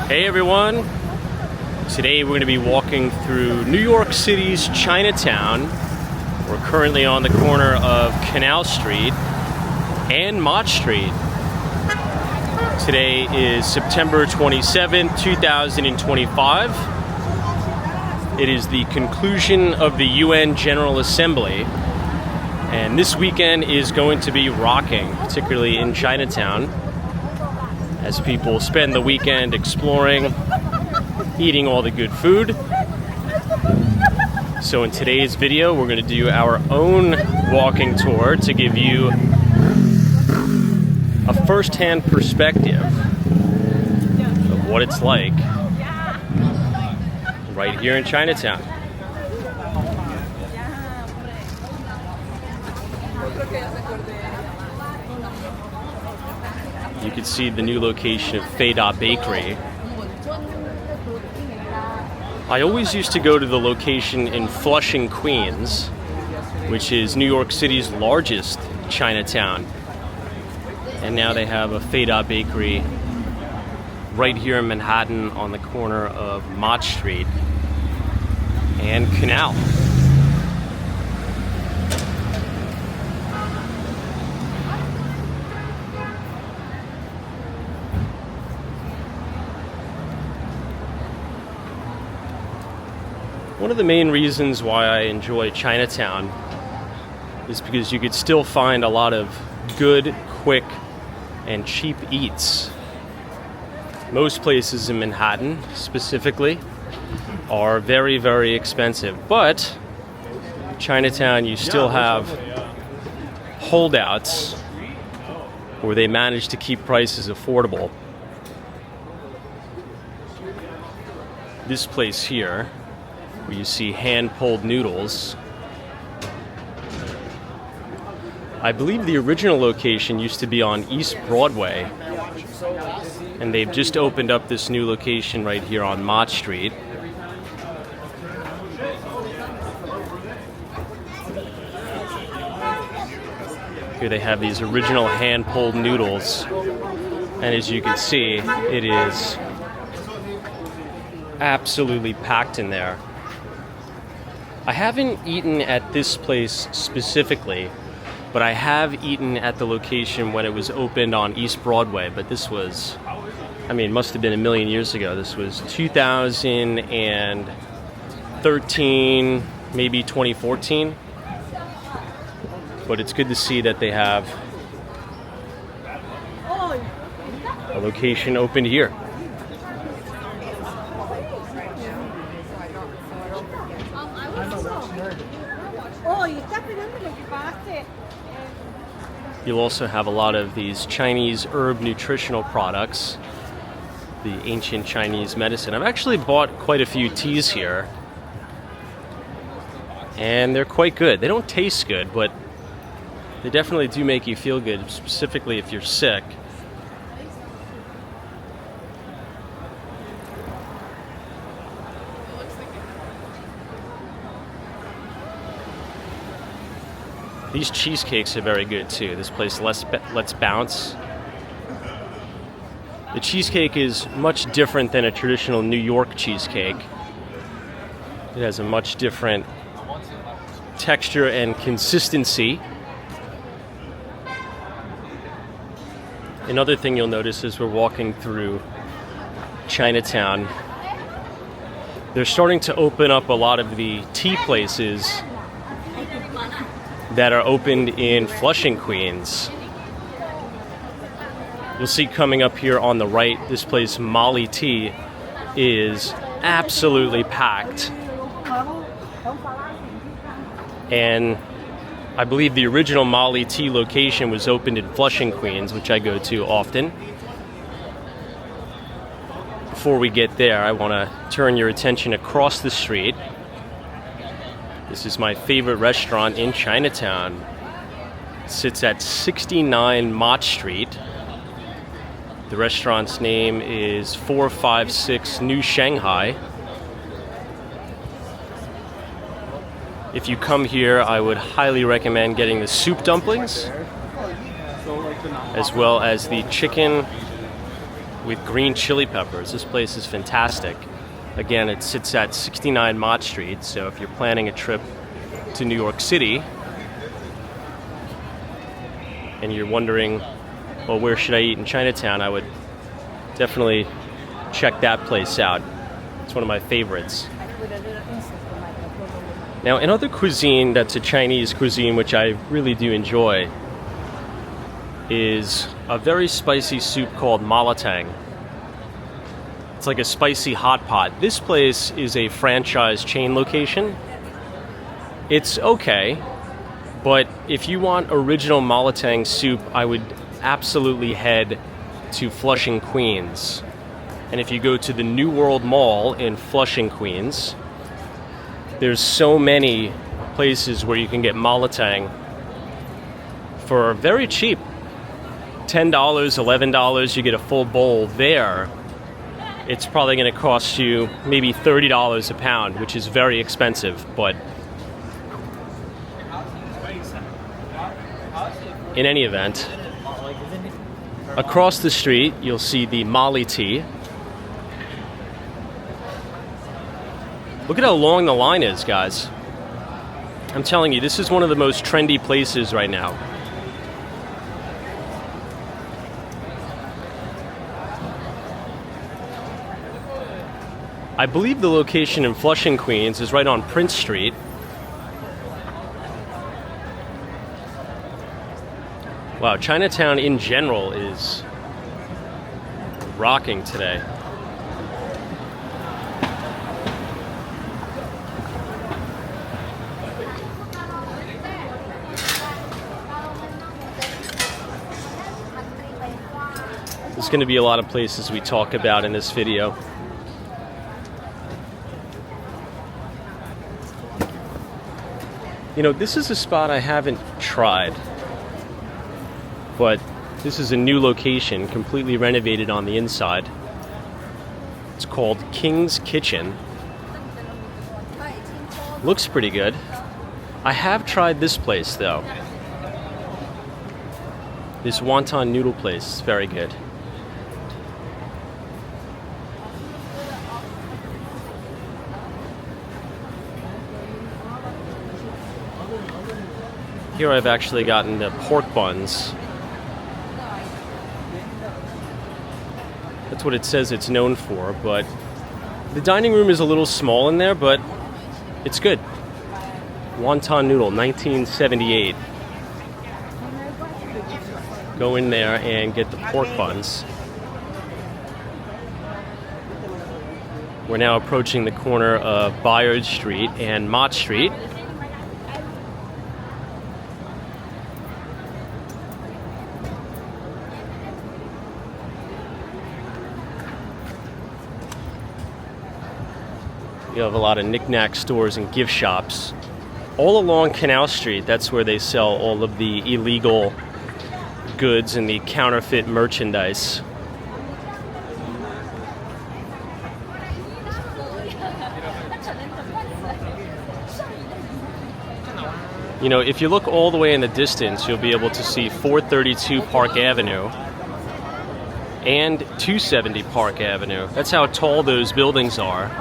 Hey everyone! Today we're going to be walking through New York City's Chinatown. We're currently on the corner of Canal Street and Mott Street. Today is September 27, 2025. It is the conclusion of the UN General Assembly, and this weekend is going to be rocking, particularly in Chinatown, as people spend the weekend exploring, eating all the good food. So in today's video, we're going to do our own walking tour to give you a first-hand perspective of what it's like right here in Chinatown. You can see the new location of Feda Bakery. I always used to go to the location in Flushing, Queens, which is New York City's largest Chinatown. And now they have a Feda Bakery right here in Manhattan on the corner of Mott Street and Canal. One of the main reasons why I enjoy Chinatown is because you could still find a lot of good, quick, and cheap eats. Most places in Manhattan, specifically, are very, very expensive. But Chinatown, you still have holdouts where they manage to keep prices affordable. This place here, where you see hand-pulled noodles. I believe the original location used to be on East Broadway, and they've just opened up this new location right here on Mott Street. Here they have these original hand-pulled noodles, and as you can see, it is absolutely packed in there. I haven't eaten at this place specifically, but I have eaten at the location when it was opened on East Broadway. But this was, it must have been a million years ago. This was 2013, maybe 2014. But it's good to see that they have a location opened here. You'll also have a lot of these Chinese herb nutritional products, the ancient Chinese medicine. I've actually bought quite a few teas here, and they're quite good. They don't taste good, but they definitely do make you feel good, specifically if you're sick. These cheesecakes are very good too. This place lets bounce. The cheesecake is much different than a traditional New York cheesecake. It has a much different texture and consistency. Another thing you'll notice as we're walking through Chinatown, they're starting to open up a lot of the tea places that are opened in Flushing, Queens. You'll see coming up here on the right, this place, Molly Tea, is absolutely packed. And I believe the original Molly Tea location was opened in Flushing, Queens, which I go to often. Before we get there, I want to turn your attention across the street. This is my favorite restaurant in Chinatown. It sits at 69 Mott Street. The restaurant's name is 456 New Shanghai. If you come here, I would highly recommend getting the soup dumplings, as well as the chicken with green chili peppers. This place is fantastic. Again, it sits at 69 Mott Street, so if you're planning a trip to New York City and you're wondering, well, where should I eat in Chinatown, I would definitely check that place out. It's one of my favorites. Now, another cuisine that's a Chinese cuisine, which I really do enjoy, is a very spicy soup called malatang. It's like a spicy hot pot. This place is a franchise chain location. It's okay, but if you want original malatang soup, I would absolutely head to Flushing, Queens. And if you go to the New World Mall in Flushing, Queens, there's so many places where you can get malatang for very cheap. $10, $11, you get a full bowl there. It's probably going to cost you maybe $30 a pound, which is very expensive, but in any event, across the street you'll see the Molly Tea. Look at how long the line is, guys. I'm telling you, this is one of the most trendy places right now. I believe the location in Flushing, Queens is right on Prince Street. Wow, Chinatown in general is rocking today. There's going to be a lot of places we talk about in this video. You know, this is a spot I haven't tried, but this is a new location, completely renovated on the inside. It's called King's Kitchen. Looks pretty good. I have tried this place, though. This wonton noodle place is very good. Here I've actually gotten the pork buns. That's what it says it's known for, but the dining room is a little small in there, but it's good. Wonton noodle, 1978. Go in there and get the pork buns. We're now approaching the corner of Doyer Street and Mott Street. You have a lot of knick-knack stores and gift shops. All along Canal Street, that's where they sell all of the illegal goods and the counterfeit merchandise. You know, if you look all the way in the distance, you'll be able to see 432 Park Avenue and 270 Park Avenue. That's how tall those buildings are.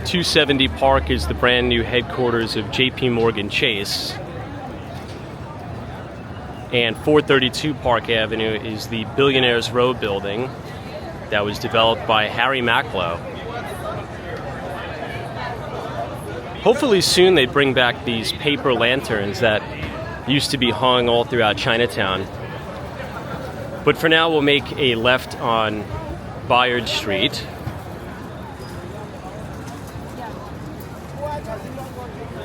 270 Park is the brand new headquarters of JP Morgan Chase. And 432 Park Avenue is the Billionaires Row building that was developed by Harry Macklowe. Hopefully soon they bring back these paper lanterns that used to be hung all throughout Chinatown. But for now we'll make a left on Bowery Street.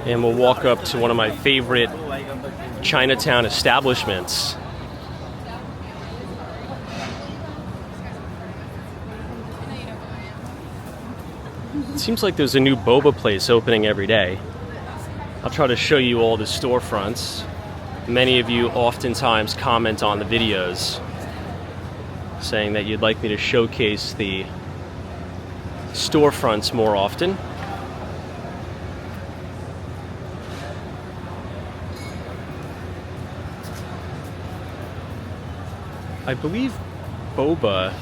And we'll walk up to one of my favorite Chinatown establishments. It seems like there's a new boba place opening every day. I'll try to show you all the storefronts. Many of you oftentimes comment on the videos saying that you'd like me to showcase the storefronts more often. I believe boba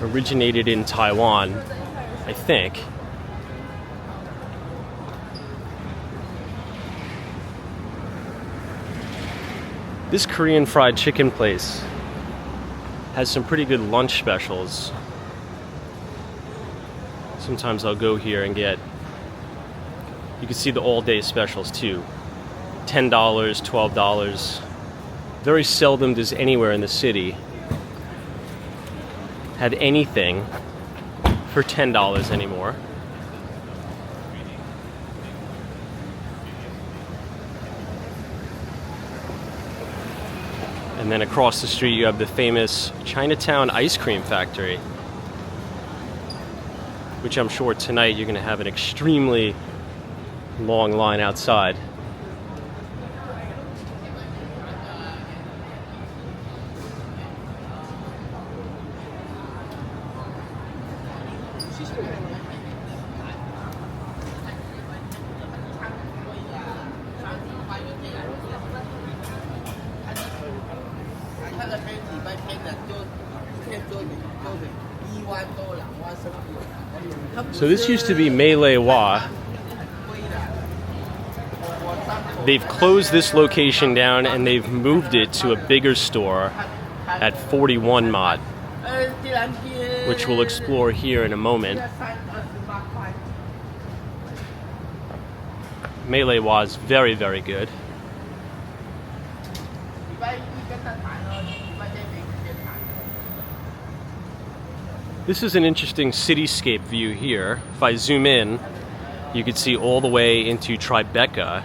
originated in Taiwan, I think. This Korean fried chicken place has some pretty good lunch specials. Sometimes I'll go here and get, you can see the all-day specials too. $10, $12. Very seldom does anywhere in the city have anything for $10 anymore. And then across the street you have the famous Chinatown ice cream factory, which I'm sure tonight you're going to have an extremely long line outside. So this used to be Malay Wa. They've closed this location down and they've moved it to a bigger store at 41 Mott, which we'll explore here in a moment. Malay Wa is very, very good. This is an interesting cityscape view here. If I zoom in, you can see all the way into Tribeca.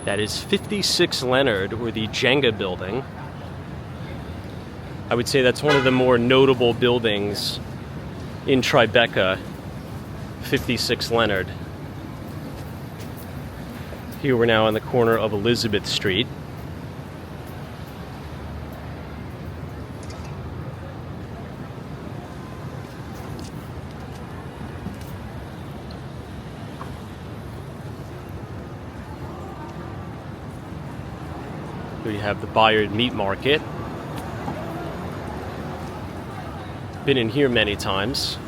That is 56 Leonard, or the Jenga building. I would say that's one of the more notable buildings in Tribeca, 56 Leonard. Here we're now on the corner of Elizabeth Street. We have the Bowery Meat Market. Been in here many times.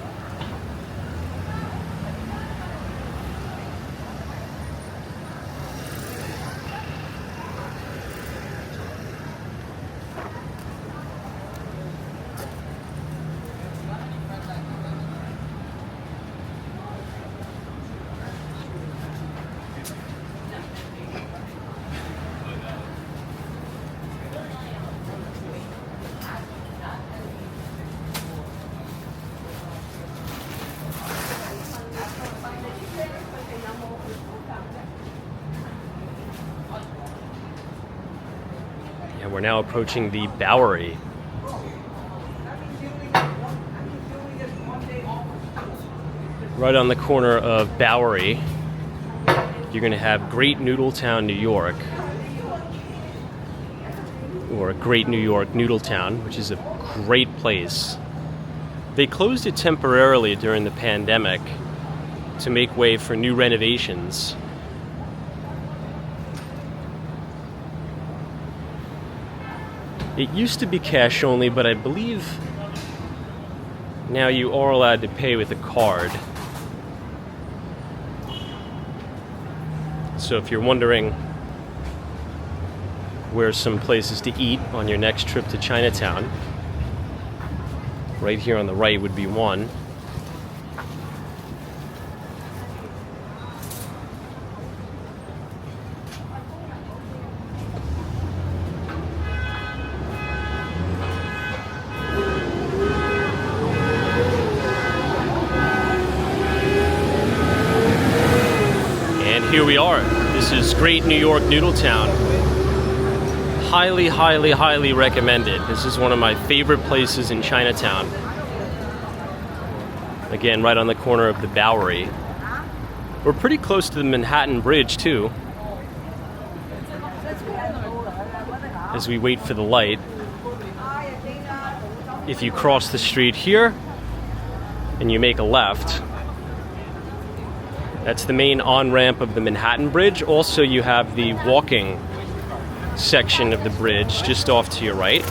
And we're now approaching the Bowery. Right on the corner of Bowery, you're going to have Great Noodletown, New York, or Great New York Noodletown, which is a great place. They closed it temporarily during the pandemic to make way for new renovations. It used to be cash only, but I believe now you are allowed to pay with a card. So if you're wondering where some places to eat on your next trip to Chinatown, right here on the right would be one. Here we are. This is Great New York Noodletown. Highly, highly, highly recommended. This is one of my favorite places in Chinatown. Again, right on the corner of the Bowery. We're pretty close to the Manhattan Bridge too, as we wait for the light. If you cross the street here and you make a left, that's the main on-ramp of the Manhattan Bridge. Also, you have the walking section of the bridge just off to your right.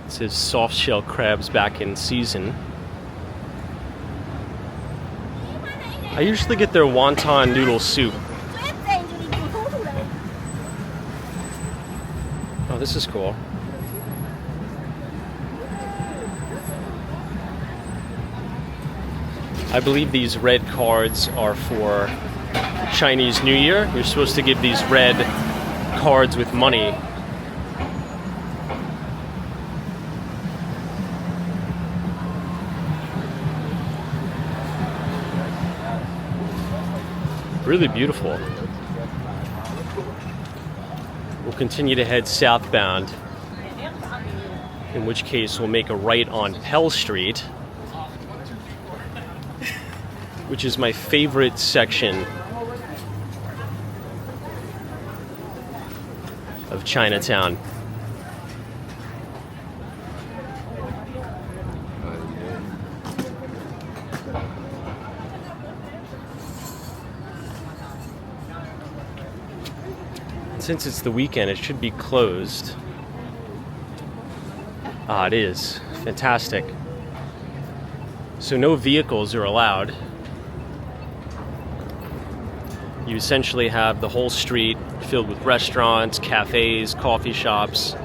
It says soft shell crabs back in season. I usually get their wonton noodle soup. Oh, this is cool. I believe these red cards are for Chinese New Year. You're supposed to give these red cards with money. Really beautiful. We'll continue to head southbound, in which case we'll make a right on Pell Street, which is my favorite section of Chinatown. Since it's the weekend, it should be closed. Ah, it is. Fantastic. So no vehicles are allowed. You essentially have the whole street filled with restaurants, cafes, coffee shops.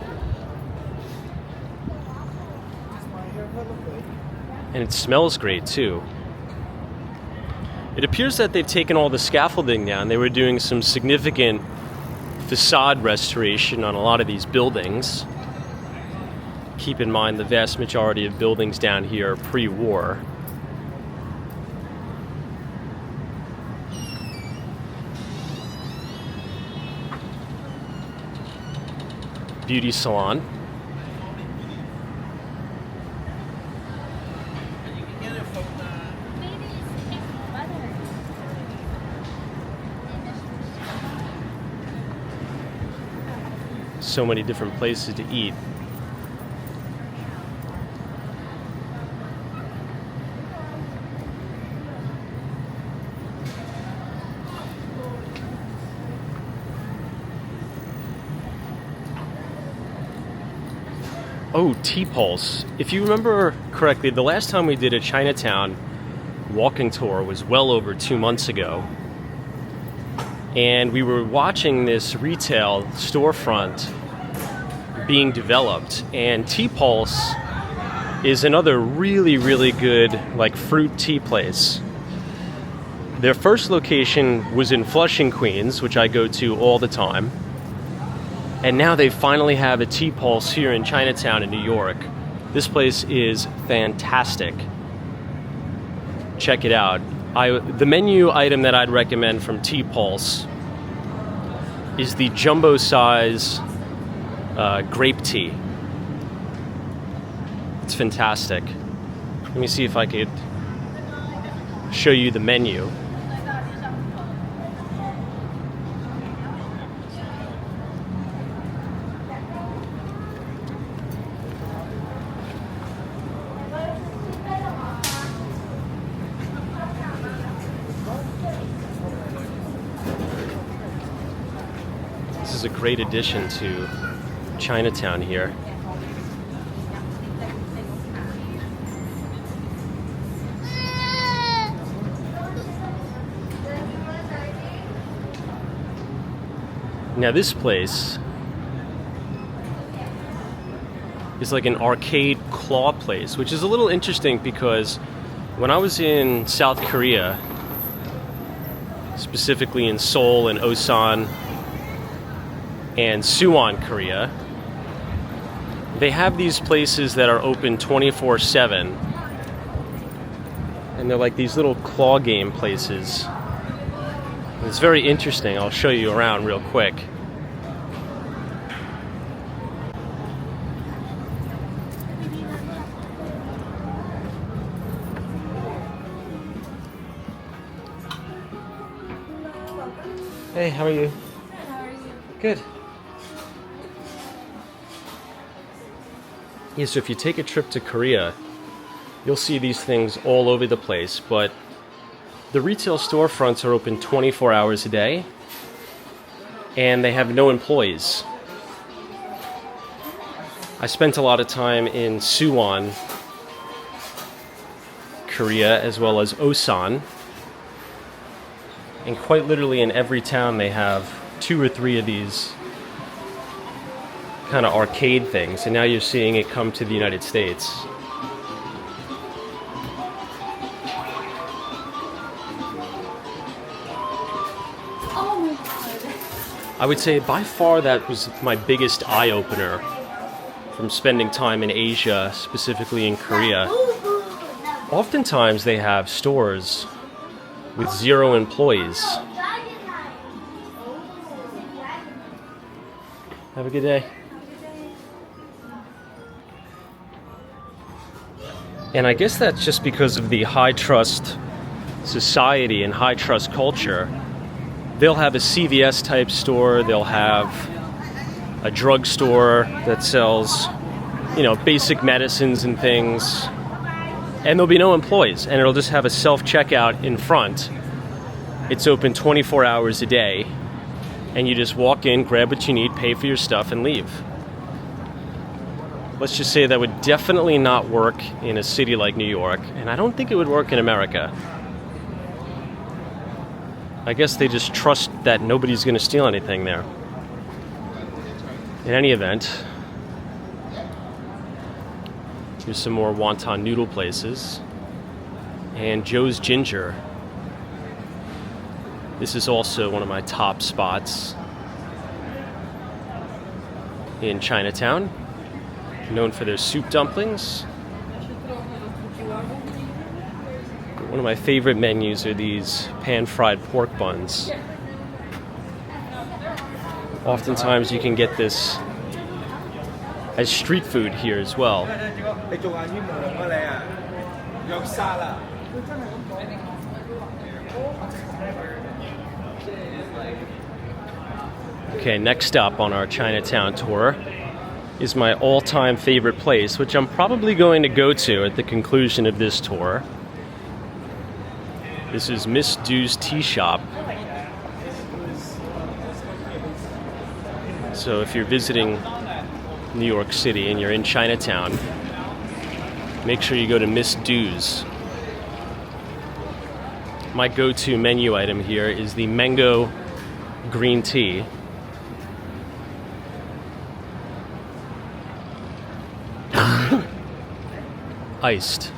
And it smells great too. It appears that they've taken all the scaffolding down. They were doing some significant facade restoration on a lot of these buildings. Keep in mind the vast majority of buildings down here are pre-war. Beauty salon. So many different places to eat. Oh, T-Pulse. If you remember correctly, the last time we did a Chinatown walking tour was well over 2 months ago. And we were watching this retail storefront being developed, and T-Pulse is another really, really good like fruit tea place. Their first location was in Flushing, Queens, which I go to all the time. And now they finally have a T-Pulse here in Chinatown in New York. This place is fantastic. Check it out. The menu item that I'd recommend from T-Pulse is the jumbo size grape tea. It's fantastic. Let me see if I could show you the menu. This is a great addition to Chinatown here. Now this place is like an arcade claw place, which is a little interesting because when I was in South Korea, specifically in Seoul and Osan and Suwon, Korea, they have these places that are open 24/7, and they're like these little claw game places. And it's very interesting. I'll show you around real quick. Hey, how are you? How are you? Good. Yeah, so if you take a trip to Korea, you'll see these things all over the place, but the retail storefronts are open 24 hours a day, and they have no employees. I spent a lot of time in Suwon, Korea, as well as Osan. And quite literally in every town they have 2 or 3 of these kind of arcade things. And now you're seeing it come to the United States. Oh my god. I would say by far that was my biggest eye-opener from spending time in Asia, specifically in Korea. Oftentimes they have stores with 0 employees. Have a good day. And I guess that's just because of the high trust society and high trust culture. They'll have a CVS type store, they'll have a drugstore that sells, basic medicines and things. And there'll be no employees, and it'll just have a self-checkout in front. It's open 24 hours a day, and you just walk in, grab what you need, pay for your stuff, and leave. Let's just say that would definitely not work in a city like New York, and I don't think it would work in America. I guess they just trust that nobody's going to steal anything there. In any event, here's some more wonton noodle places. And Joe's Ginger. This is also one of my top spots in Chinatown. Known for their soup dumplings. One of my favorite menus are these pan-fried pork buns. Oftentimes you can get this as street food here as well. Okay, next up on our Chinatown tour is my all-time favorite place, which I'm probably going to go to at the conclusion of this tour. This is Miss Du's Tea Shop. So if you're visiting New York City and you're in Chinatown, make sure you go to Miss Du's. My go-to menu item here is the mango green tea. Iced.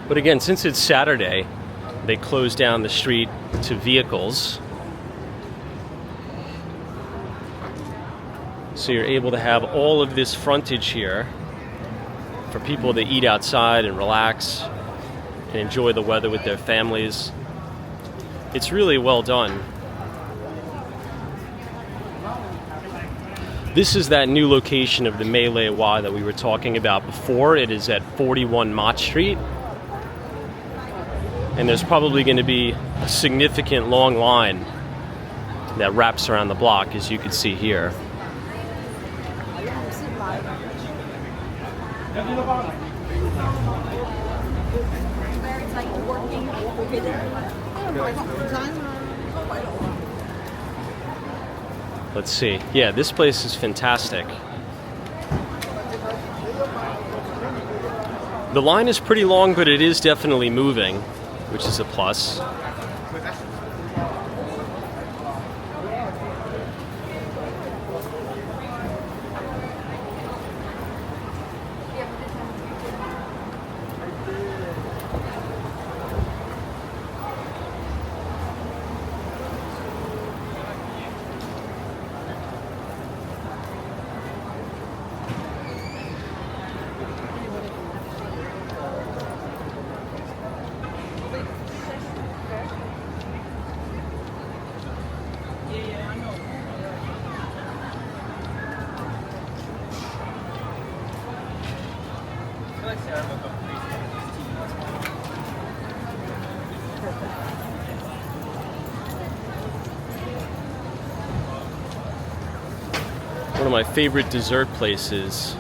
But again, since it's Saturday, they closed down the street to vehicles. So you're able to have all of this frontage here for people to eat outside and relax and enjoy the weather with their families. It's really well done. This is that new location of the Malay Wa that we were talking about before. It is at 41 Mott Street. And there's probably going to be a significant long line that wraps around the block, as you can see here. Let's see. Yeah, this place is fantastic. The line is pretty long, but it is definitely moving, which is a plus. One of my favorite dessert places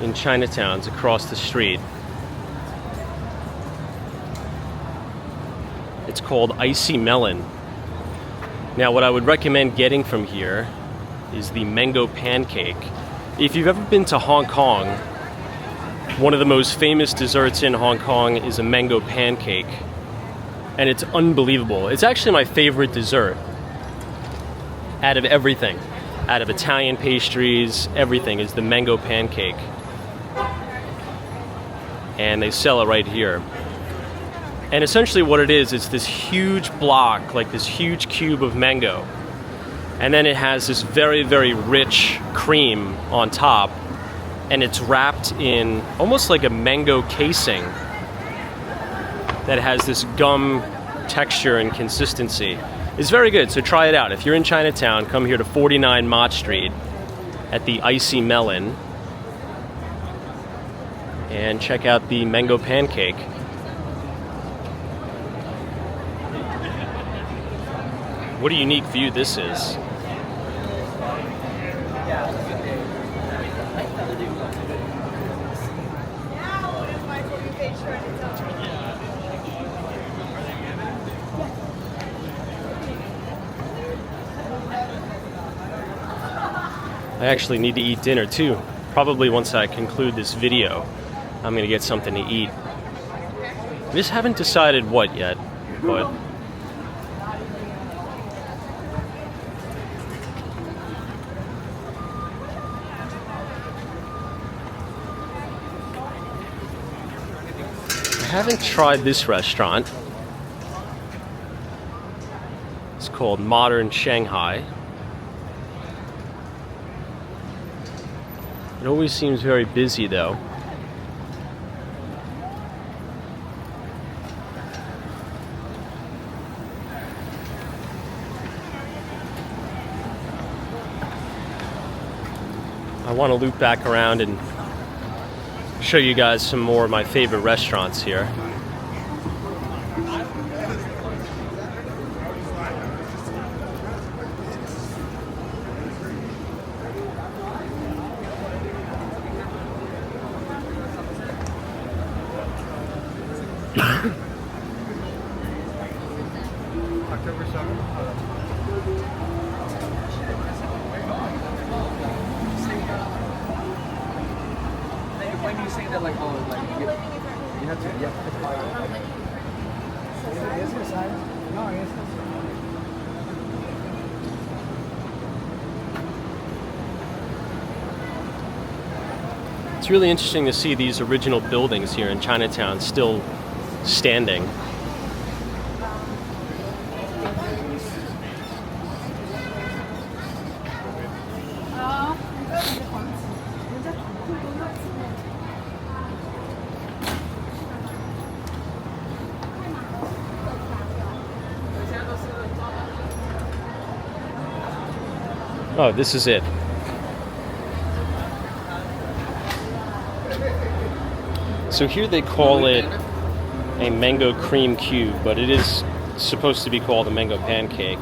in Chinatown is across the street. It's called Icy Melon. Now, what I would recommend getting from here is the mango pancake. If you've ever been to Hong Kong, one of the most famous desserts in Hong Kong is a mango pancake. And it's unbelievable. It's actually my favorite dessert out of everything. Out of Italian pastries, everything is the mango pancake. And they sell it right here. And essentially what it is, it's this huge block, like this huge cube of mango. And then it has this very, very rich cream on top. And it's wrapped in almost like a mango casing that has this gum texture and consistency. It's very good, so try it out. If you're in Chinatown, come here to 49 Mott Street at the Icy Melon and check out the mango pancake. What a unique view this is. I actually need to eat dinner too. Probably once I conclude this video, I'm gonna get something to eat. I just haven't decided what yet, but I haven't tried this restaurant. It's called Modern Shanghai. It always seems very busy though. I want to loop back around and show you guys some more of my favorite restaurants here. October 7th. When you say that, like, oh, like, you have to buy it. No, yes. It's really interesting to see these original buildings here in Chinatown still standing. Oh, this is it. So here they call it a mango cream cube, but it is supposed to be called a mango pancake.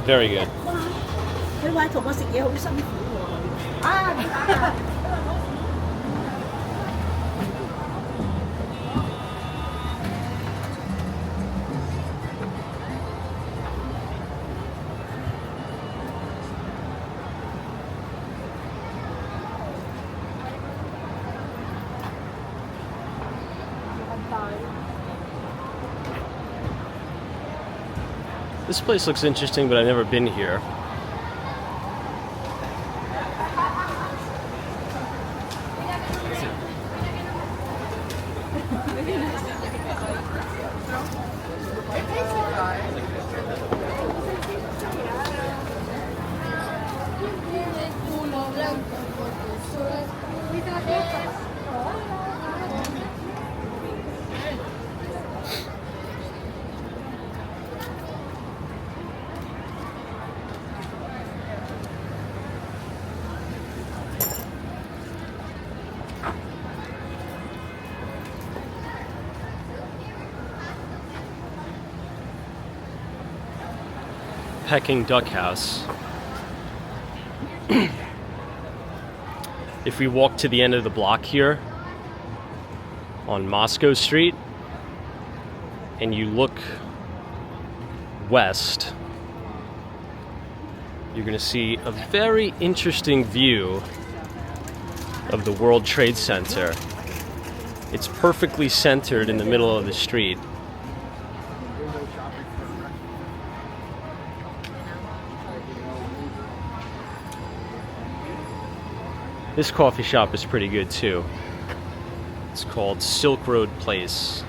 Very good. This place looks interesting, but I've never been here. Peking duck house. If we walk to the end of the block here on Moscow Street and you look west, you're going to see a very interesting view of the World Trade Center. It's perfectly centered in the middle of the street. This coffee shop is pretty good too. It's called Silk Road Place.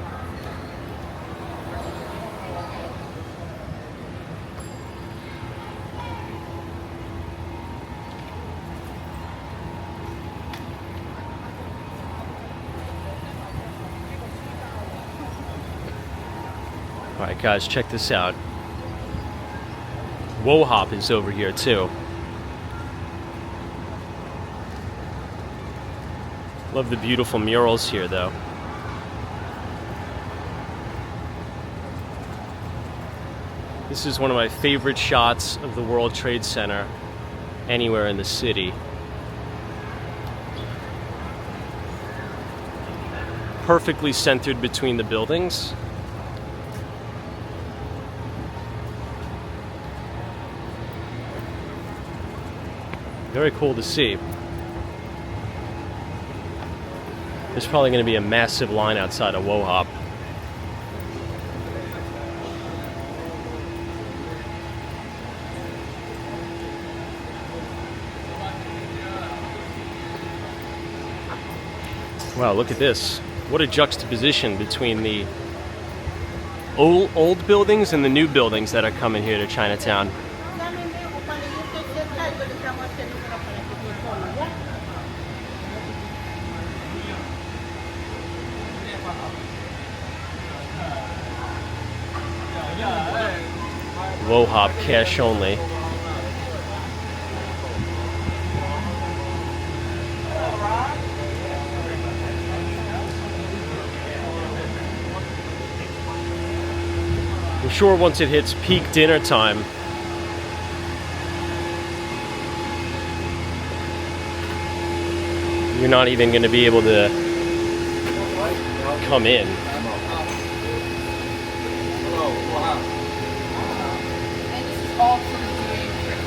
Alright guys, check this out. Wohop is over here too. Love the beautiful murals here though. This is one of my favorite shots of the World Trade Center anywhere in the city. Perfectly centered between the buildings. Very cool to see. There's probably going to be a massive line outside of Wohop. Wow, look at this. What a juxtaposition between the old buildings and the new buildings that are coming here to Chinatown. Wohop, cash only. I'm sure once it hits peak dinner time, you're not even going to be able to come in. All for the DA trip.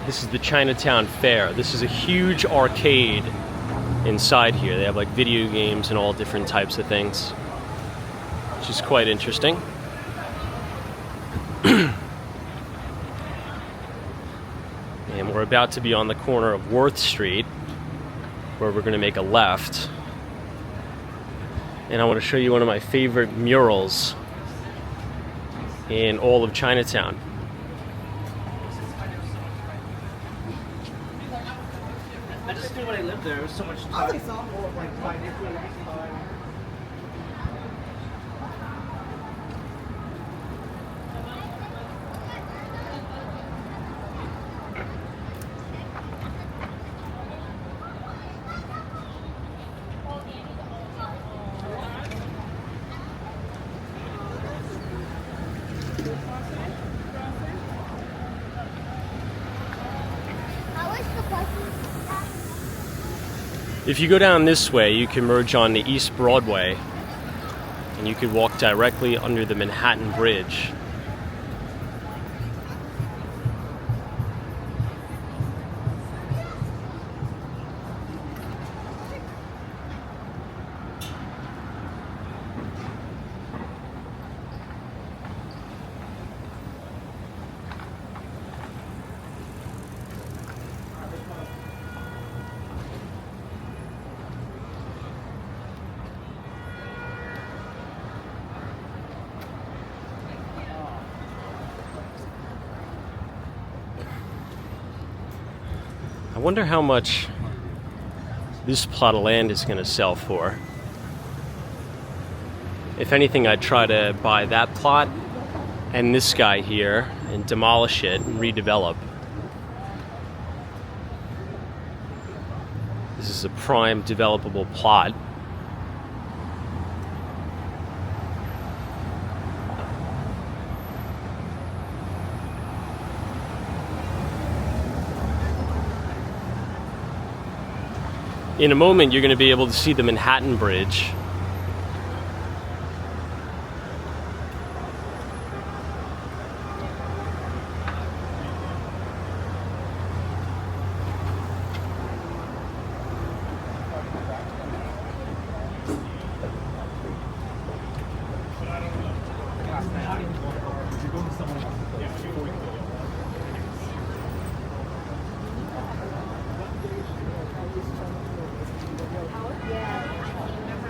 This is the Chinatown Fair. This is a huge arcade inside here. They have like video games and all different types of things, which is quite interesting. And we're about to be on the corner of Worth Street, where we're going to make a left. And I want to show you one of my favorite murals in all of Chinatown. I just knew when I lived there, it was so much time. If you go down this way, you can merge on the East Broadway, and you could walk directly under the Manhattan Bridge. wonder how much this plot of land is going to sell for. If anything, I'd try to buy that plot and this guy here and demolish it and redevelop. This is a prime developable plot. In a moment, you're going to be able to see the Manhattan Bridge.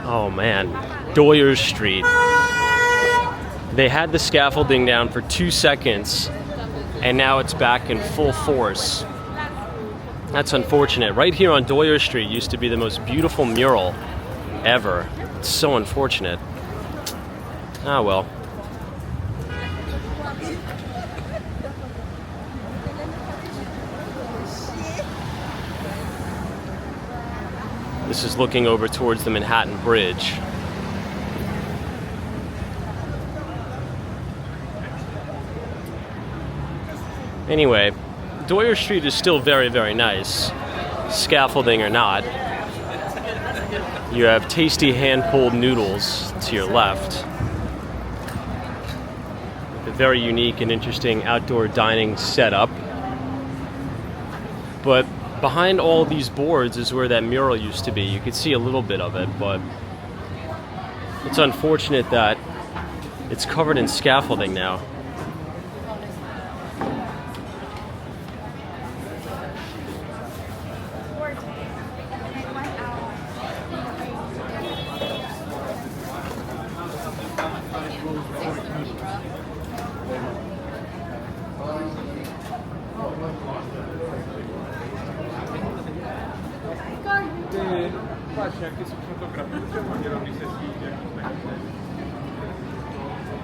Oh man, Doyer Street. They had the scaffolding down for 2 seconds and now it's back in full force. That's unfortunate. Right here on Doyer Street used to be the most beautiful mural ever. It's so unfortunate. Ah well. This is looking over towards the Manhattan Bridge. Anyway, Doyer Street is still very, very nice, scaffolding or not. You have tasty hand-pulled noodles to your left. A very unique and interesting outdoor dining setup. But behind all these boards is where that mural used to be. You could see a little bit of it, but it's unfortunate that it's covered in scaffolding now.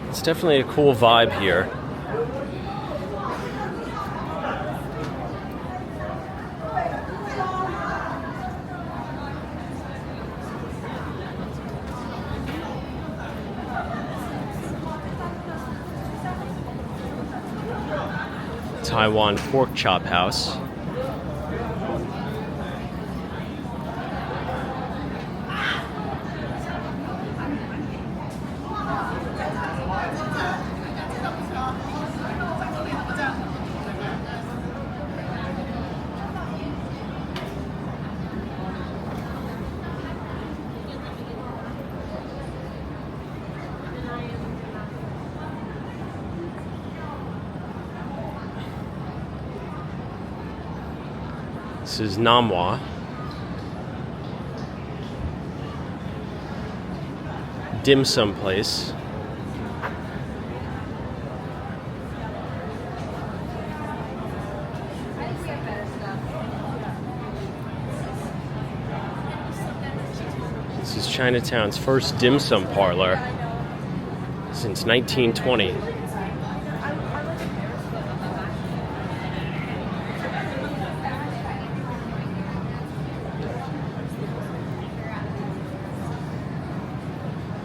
It's definitely a cool vibe here. Taiwan Pork Chop House. This is Namwa. Dim sum place. This is Chinatown's first dim sum parlor since 1920.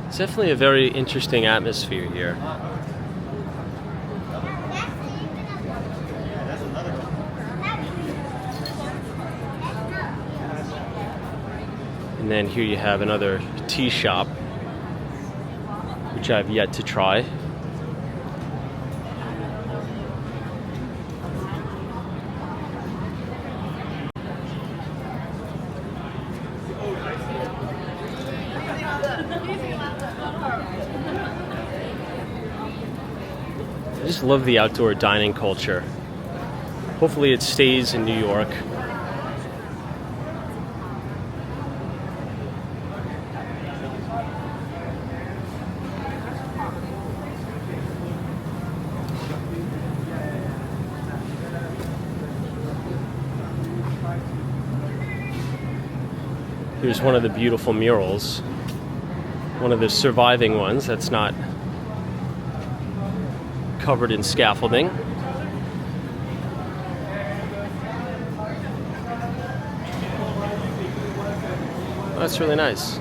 It's definitely a very interesting atmosphere here. And then here you have another tea shop, which I've yet to try. I just love the outdoor dining culture. Hopefully it stays in New York. Here's one of the beautiful murals. One of the surviving ones that's not covered in scaffolding. Oh, that's really nice.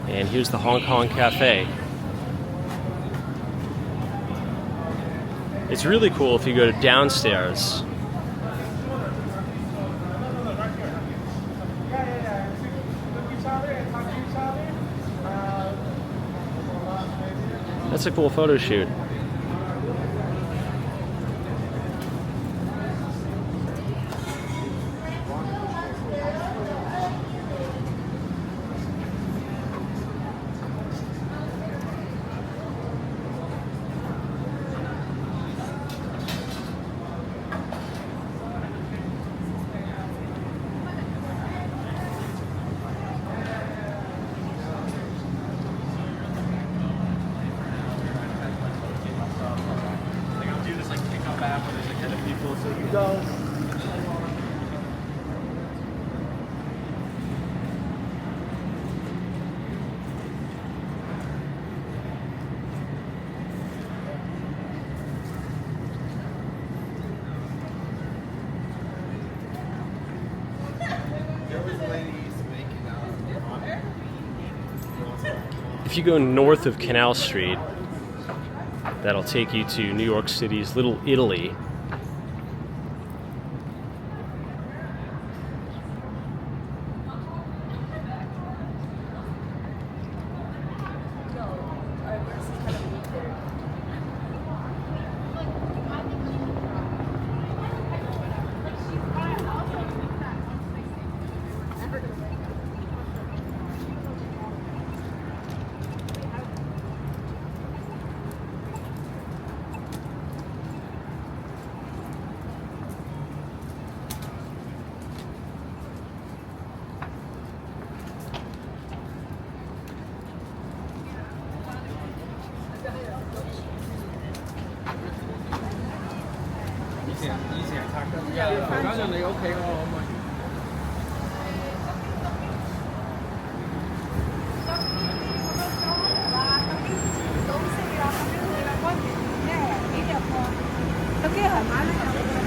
And here's the Hong Kong Cafe. It's really cool if you go to downstairs. That's a cool photo shoot. If you go north of Canal Street, that'll take you to New York City's Little Italy.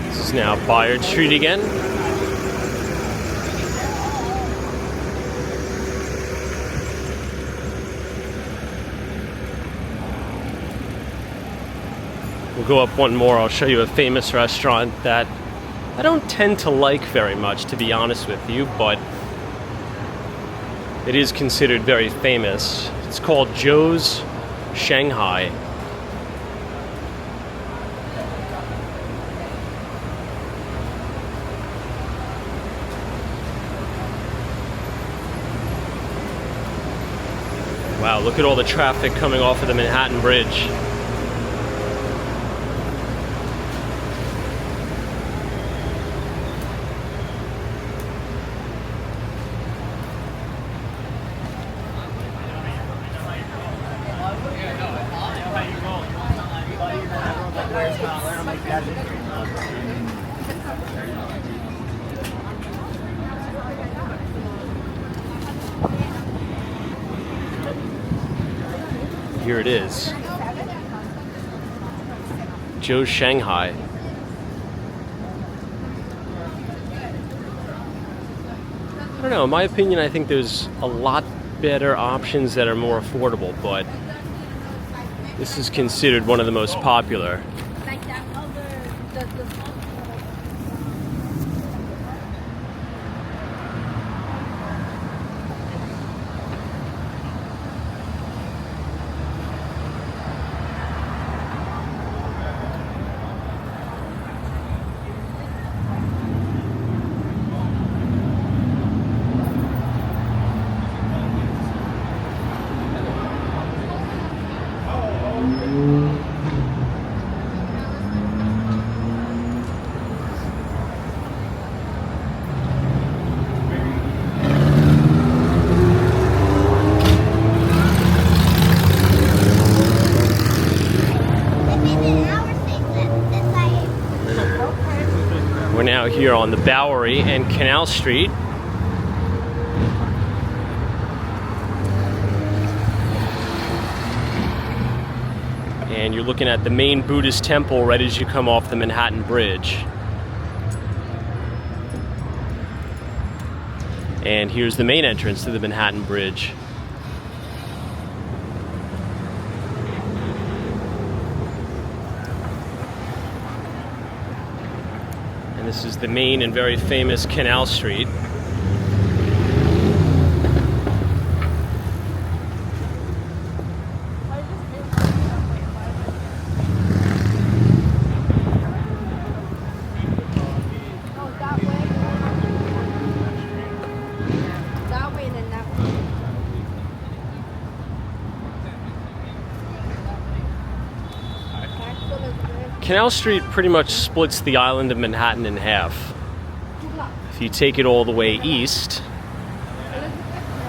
This is now Doyer Street again. We'll go up one more. I'll show you a famous restaurant that I don't tend to like very much, to be honest with you, but it is considered very famous. It's called Joe's Shanghai. Wow, look at all the traffic coming off of the Manhattan Bridge. Here it is. Joe's Shanghai. I don't know, in my opinion, I think there's a lot better options that are more affordable, but this is considered one of the most popular. We're now here on the Bowery and Canal Street. And you're looking at the main Buddhist temple right as you come off the Manhattan Bridge. And here's the main entrance to the Manhattan Bridge. And this is the main and very famous Canal Street. Canal Street pretty much splits the island of Manhattan in half. If you take it all the way east,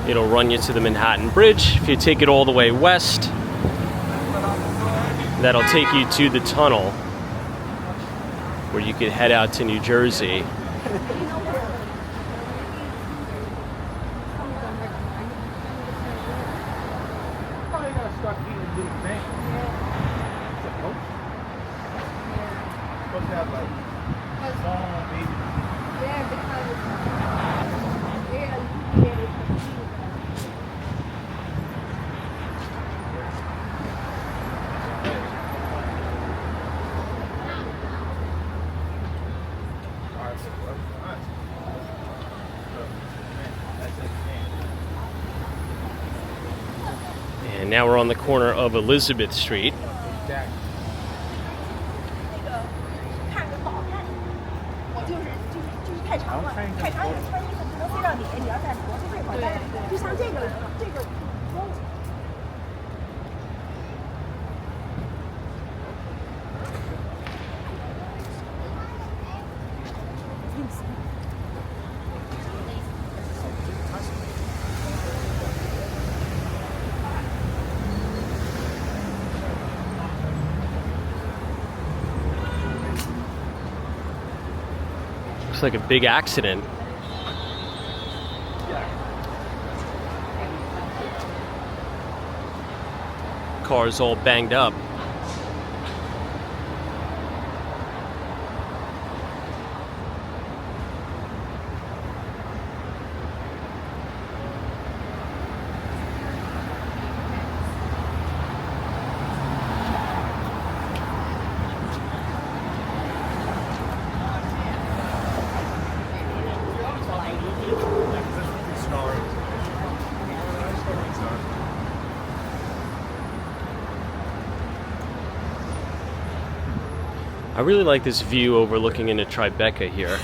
it'll run you to the Manhattan Bridge. If you take it all the way west, that'll take you to the tunnel, where you could head out to New Jersey. And now we're on the corner of Elizabeth Street. Looks like a big accident. Car's all banged up. I really like this view overlooking into Tribeca here.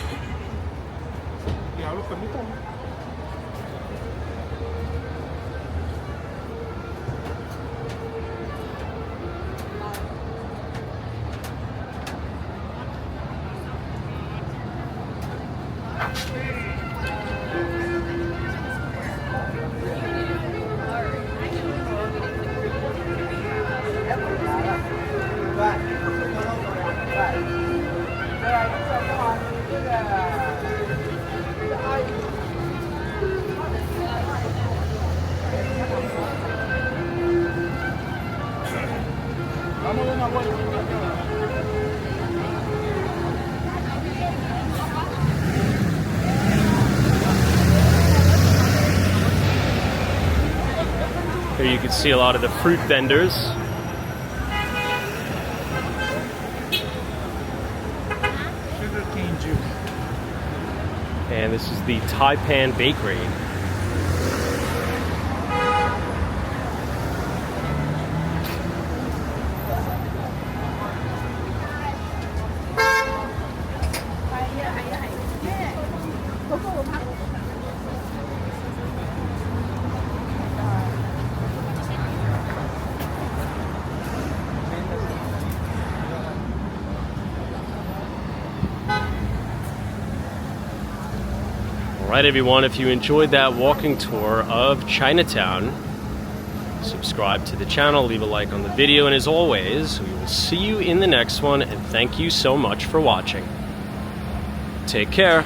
Here you can see a lot of the fruit vendors. Sugarcane juice. And this is the Taipan Bakery. Alright everyone, if you enjoyed that walking tour of Chinatown, subscribe to the channel, leave a like on the video, and as always, we will see you in the next one, and thank you so much for watching. Take care.